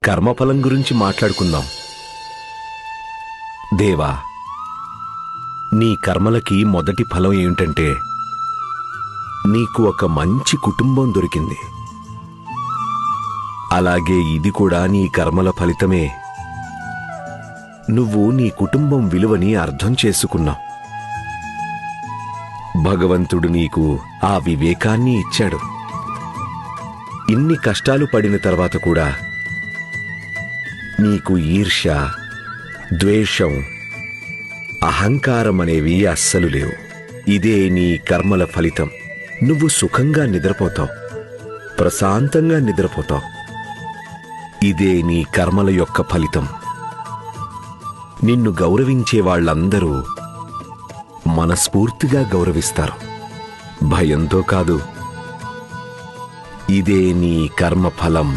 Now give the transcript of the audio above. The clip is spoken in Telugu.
కర్మఫలం గురించి మాట్లాడుకుందాం. దేవా, నీ కర్మలకి మొదటి ఫలం ఏమిటంటే నీకు ఒక మంచి కుటుంబం దొరికింది. అలాగే ఇది కూడా నీ కర్మల ఫలితమే. నువ్వు నీ కుటుంబం విలువని అర్థం చేసుకున్నావు. భగవంతుడు నీకు ఆ వివేకాన్ని ఇచ్చాడు. ఇన్ని కష్టాలు పడిన తర్వాత కూడా నీకు ఈర్ష్య, ద్వేషం, అహంకారం అనేవి అస్సలు లేవు. ఇదే నీ కర్మల ఫలితం. నువ్వు సుఖంగా నిద్రపోతావు, ప్రశాంతంగా నిద్రపోతావు. ఇదే నీ కర్మల యొక్క ఫలితం. నిన్ను గౌరవించే వాళ్ళందరూ మనస్ఫూర్తిగా గౌరవిస్తారు, భయంతో కాదు. ఇదే నీ కర్మ ఫలం.